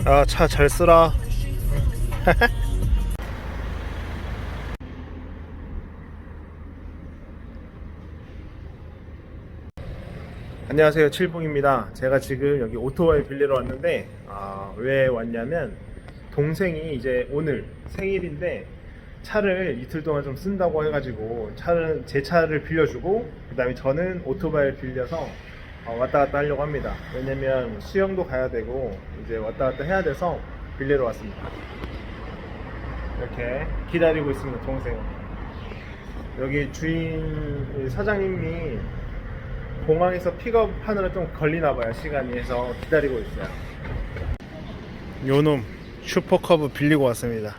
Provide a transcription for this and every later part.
아, 차 잘 쓰라. 안녕하세요, 칠봉입니다. 제가 지금 여기 오토바이 빌리러 왔는데, 왜 왔냐면 동생이 이제 오늘 생일인데 차를 이틀 동안 좀 쓴다고 해가지고 제 차를 빌려주고, 그 다음에 저는 오토바이를 빌려서 왔다 갔다 하려고 합니다. 왜냐면 수영도 가야 되고 이제 왔다 갔다 해야 돼서 빌리러 왔습니다. 이렇게 기다리고 있습니다, 동생. 여기 주인 사장님이 공항에서 픽업하느라 좀 걸리나 봐요, 시간이. 해서 기다리고 있어요. 요놈 슈퍼커브 빌리고 왔습니다.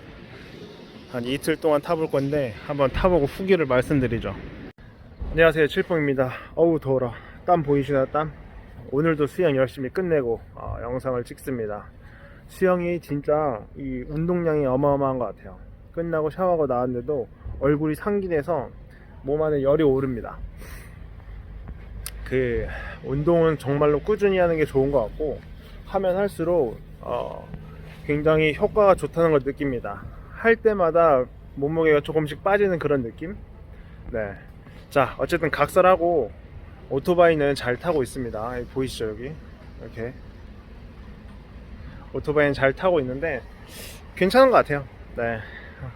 한 이틀 동안 타볼 건데 한번 타보고 후기를 말씀드리죠. 안녕하세요, 칠봉입니다. 어우 더워라. 땀 보이시나요? 땀? 오늘도 수영 열심히 끝내고 영상을 찍습니다. 수영이 진짜 이 운동량이 어마어마한 것 같아요. 끝나고 샤워하고 나왔는데도 얼굴이 상기돼서 몸 안에 열이 오릅니다. 그 운동은 정말로 꾸준히 하는 게 좋은 것 같고, 하면 할수록 굉장히 효과가 좋다는 걸 느낍니다. 할 때마다 몸무게가 조금씩 빠지는 그런 느낌? 네. 자, 어쨌든 각설하고 오토바이는 잘 타고 있습니다. 여기 보이시죠, 여기? 이렇게 오토바이는 잘 타고 있는데 괜찮은 것 같아요. 네.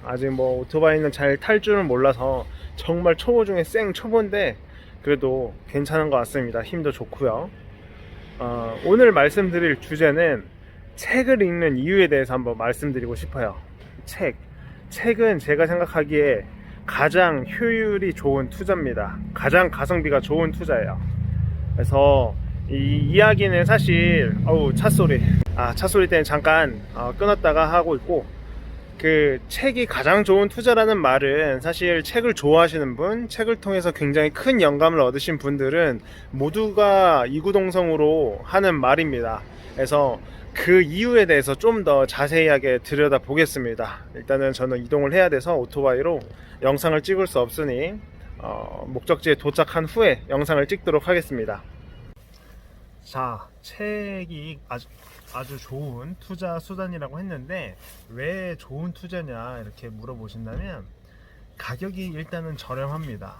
아직 뭐 오토바이는 잘 탈 줄은 몰라서 정말 초보 중에 생 초보인데 그래도 괜찮은 것 같습니다. 힘도 좋고요. 오늘 말씀드릴 주제는 책을 읽는 이유에 대해서 한번 말씀드리고 싶어요. 책은 제가 생각하기에 가장 효율이 좋은 투자입니다. 가장 가성비가 좋은 투자예요. 그래서 이 이야기는 사실 차 소리 때문에 잠깐 끊었다가 하고 있고, 그 책이 가장 좋은 투자라는 말은 사실 책을 좋아하시는 분, 책을 통해서 굉장히 큰 영감을 얻으신 분들은 모두가 이구동성으로 하는 말입니다. 그래서 그 이유에 대해서 좀 더 자세하게 들여다 보겠습니다. 일단은 저는 이동을 해야 돼서 오토바이로 영상을 찍을 수 없으니 목적지에 도착한 후에 영상을 찍도록 하겠습니다. 자, 책이 아주 좋은 투자 수단이라고 했는데 왜 좋은 투자냐 이렇게 물어보신다면, 가격이 일단은 저렴합니다.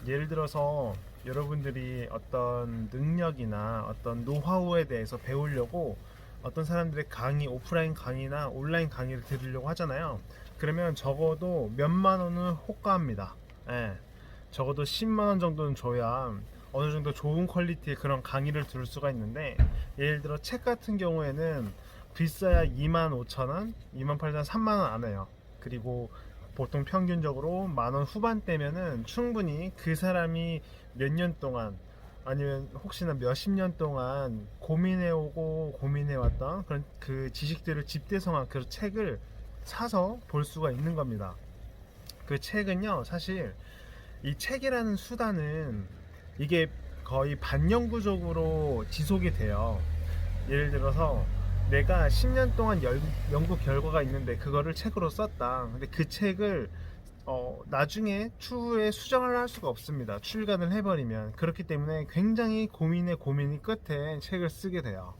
예를 들어서 여러분들이 어떤 능력이나 어떤 노하우에 대해서 배우려고 어떤 사람들의 오프라인 강의나 온라인 강의를 들으려고 하잖아요. 그러면 적어도 몇만 원은 호가합니다. 예, 적어도 10만원 정도는 줘야 어느 정도 좋은 퀄리티의 그런 강의를 들을 수가 있는데, 예를 들어 책 같은 경우에는 비싸야 25,000원, 28,000원, 3만원 안 해요. 그리고 보통 평균적으로 만원 후반대면은 충분히 그 사람이 몇 년 동안, 아니면 혹시나 몇십 년 동안 고민해오고 고민해왔던 그런 그 지식들을 집대성한 그 책을 사서 볼 수가 있는 겁니다. 그 책은요, 사실 이 책이라는 수단은 이게 거의 반영구적으로 지속이 돼요. 예를 들어서 내가 10년 동안 연구 결과가 있는데 그거를 책으로 썼다. 근데 그 책을 나중에 추후에 수정을 할 수가 없습니다. 출간을 해버리면. 그렇기 때문에 굉장히 고민이 끝에 책을 쓰게 돼요.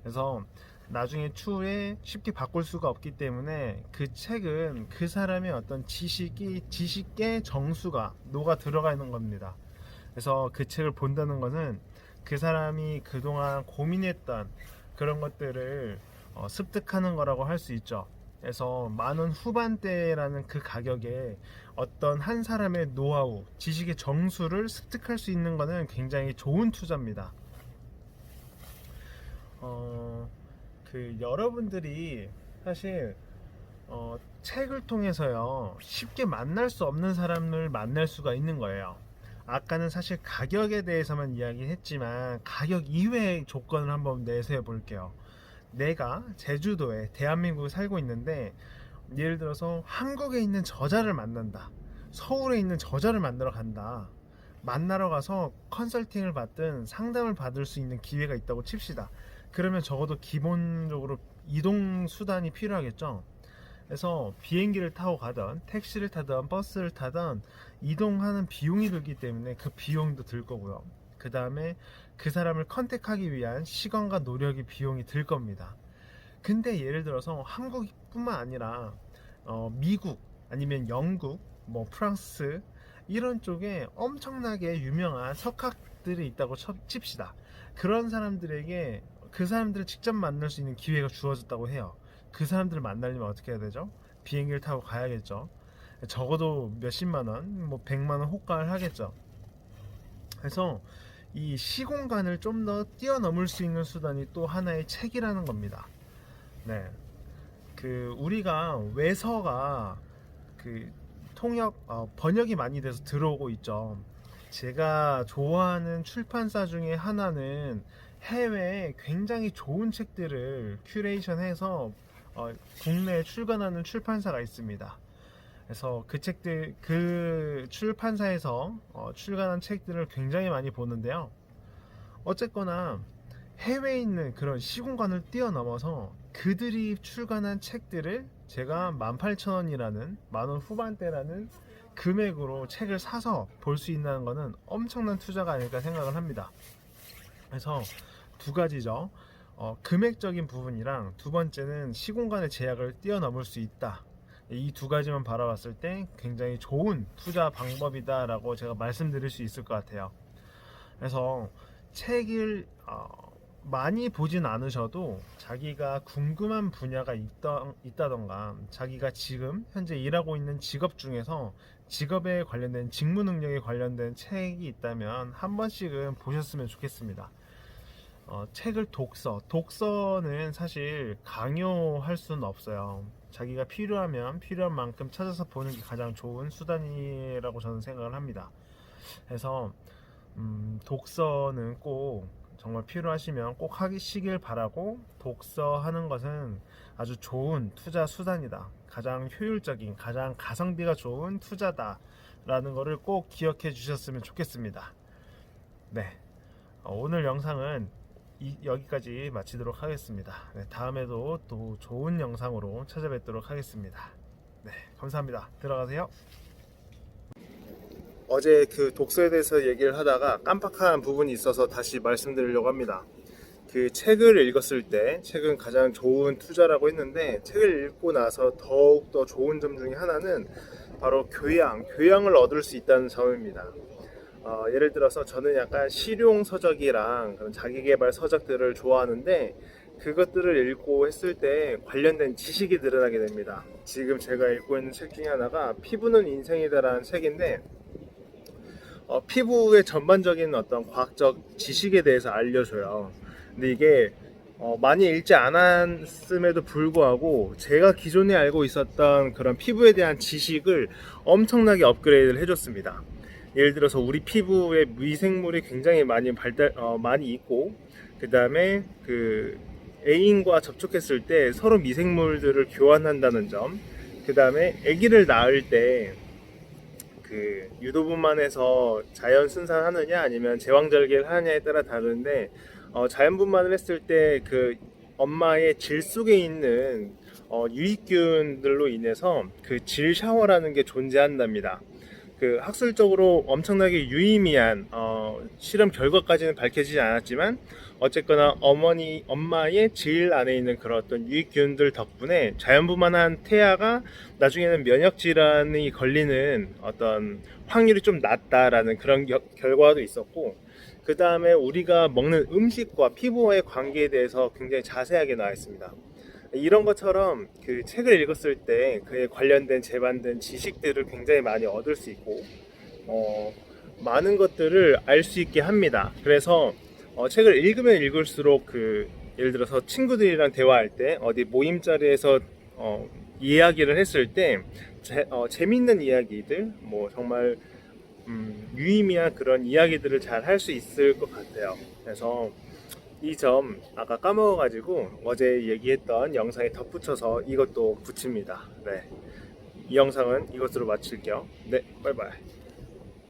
그래서 나중에 추후에 쉽게 바꿀 수가 없기 때문에 그 책은 그 사람의 어떤 지식의 정수가 녹아 들어가 있는 겁니다. 그래서 그 책을 본다는 것은 그 사람이 그동안 고민했던 그런 것들을 습득하는 거라고 할 수 있죠. 그래서 만원 후반대라는 그 가격에 어떤 한 사람의 노하우, 지식의 정수를 습득할 수 있는 것은 굉장히 좋은 투자입니다. 여러분들이 사실 책을 통해서요, 쉽게 만날 수 없는 사람을 만날 수가 있는 거예요. 아까는 사실 가격에 대해서만 이야기했지만 가격 이외의 조건을 한번 내세워 볼게요. 내가 제주도에, 대한민국에 살고 있는데 예를 들어서 한국에 있는 저자를 만난다, 서울에 있는 저자를 만나러 간다. 만나러 가서 컨설팅을 받든 상담을 받을 수 있는 기회가 있다고 칩시다. 그러면 적어도 기본적으로 이동 수단이 필요하겠죠. 그래서 비행기를 타고 가던 택시를 타던 버스를 타던 이동하는 비용이 들기 때문에 그 비용도 들 거고요. 그 다음에 그 사람을 컨택하기 위한 시간과 노력이 비용이 들 겁니다. 근데 예를 들어서 한국뿐만 아니라 미국 아니면 영국, 뭐 프랑스 이런 쪽에 엄청나게 유명한 석학들이 있다고 칩시다. 그런 사람들에게 그 사람들을 직접 만날 수 있는 기회가 주어졌다고 해요. 그 사람들을 만나려면 어떻게 해야 되죠? 비행기를 타고 가야겠죠. 적어도 몇십만 원, 뭐 100만 원 호가를 하겠죠. 그래서 이 시공간을 좀 더 뛰어넘을 수 있는 수단이 또 하나의 책이라는 겁니다. 네. 그 우리가 외서가 그 번역이 많이 돼서 들어오고 있죠. 제가 좋아하는 출판사 중에 하나는 해외에 굉장히 좋은 책들을 큐레이션해서 국내에 출간하는 출판사가 있습니다. 그래서 그 출판사에서 출간한 책들을 굉장히 많이 보는데요. 어쨌거나 해외에 있는 그런 시공간을 뛰어넘어서 그들이 출간한 책들을 제가 18,000원이라는 만원 후반대라는 금액으로 책을 사서 볼 수 있다는 것은 엄청난 투자가 아닐까 생각을 합니다. 그래서 두 가지죠. 금액적인 부분이랑 두 번째는 시공간의 제약을 뛰어넘을 수 있다. 이 두 가지만 바라봤을 때 굉장히 좋은 투자 방법이다 라고 제가 말씀드릴 수 있을 것 같아요. 그래서 책을 많이 보진 않으셔도 자기가 궁금한 분야가 있다던가 자기가 지금 현재 일하고 있는 직업 중에서 직업에 관련된 직무 능력에 관련된 책이 있다면 한 번씩은 보셨으면 좋겠습니다. 책을 독서는 사실 강요할 수는 없어요. 자기가 필요하면 필요한 만큼 찾아서 보는 게 가장 좋은 수단이라고 저는 생각을 합니다. 그래서 독서는 꼭 정말 필요하시면 꼭 하시길 바라고, 독서하는 것은 아주 좋은 투자 수단이다, 가장 효율적인, 가장 가성비가 좋은 투자다 라는 것을 꼭 기억해 주셨으면 좋겠습니다. 네, 오늘 영상은 여기까지 마치도록 하겠습니다. 네, 다음에도 또 좋은 영상으로 찾아뵙도록 하겠습니다. 네, 감사합니다. 들어가세요. 어제 그 독서에 대해서 얘기를 하다가 깜빡한 부분이 있어서 다시 말씀드리려고 합니다. 그 책을 읽었을 때 책은 가장 좋은 투자라고 했는데, 책을 읽고 나서 더욱더 좋은 점 중에 하나는 바로 교양을 얻을 수 있다는 점입니다. 예를 들어서 저는 약간 실용 서적이랑 그런 자기계발 서적들을 좋아하는데, 그것들을 읽고 했을 때 관련된 지식이 늘어나게 됩니다. 지금 제가 읽고 있는 책 중에 하나가 피부는 인생이다라는 책인데, 피부의 전반적인 어떤 과학적 지식에 대해서 알려줘요. 근데 이게 많이 읽지 않았음에도 불구하고 제가 기존에 알고 있었던 그런 피부에 대한 지식을 엄청나게 업그레이드를 해줬습니다. 예를 들어서 우리 피부에 미생물이 굉장히 많이 있고, 그 다음에 그 애인과 접촉했을 때 서로 미생물들을 교환한다는 점, 그 다음에 아기를 낳을 때 그 유도분만해서 자연 순산하느냐 아니면 제왕절개를 하느냐에 따라 다른데, 자연분만을 했을 때 그 엄마의 질 속에 있는 유익균들로 인해서 그 질 샤워라는 게 존재한답니다. 그 학술적으로 엄청나게 유의미한 실험 결과까지는 밝혀지지 않았지만, 어쨌거나 엄마의 질 안에 있는 그런 어떤 유익균들 덕분에 자연분만한 태아가 나중에는 면역 질환이 걸리는 어떤 확률이 좀 낮다라는 그런 결과도 있었고, 그 다음에 우리가 먹는 음식과 피부와의 관계에 대해서 굉장히 자세하게 나와 있습니다. 이런 것처럼 그 책을 읽었을 때 그에 관련된 재반된 지식들을 굉장히 많이 얻을 수 있고, 많은 것들을 알 수 있게 합니다. 그래서 책을 읽으면 읽을수록 예를 들어서 친구들이랑 대화할 때 어디 모임 자리에서 이야기를 했을 때 재밌는 이야기들, 뭐 정말 유의미한 그런 이야기들을 잘 할 수 있을 것 같아요. 그래서 이 점 아까 까먹어가지고 어제 얘기했던 영상에 덧붙여서 이것도 붙입니다. 네, 이 영상은 이것으로 마칠게요. 네, 바이바이.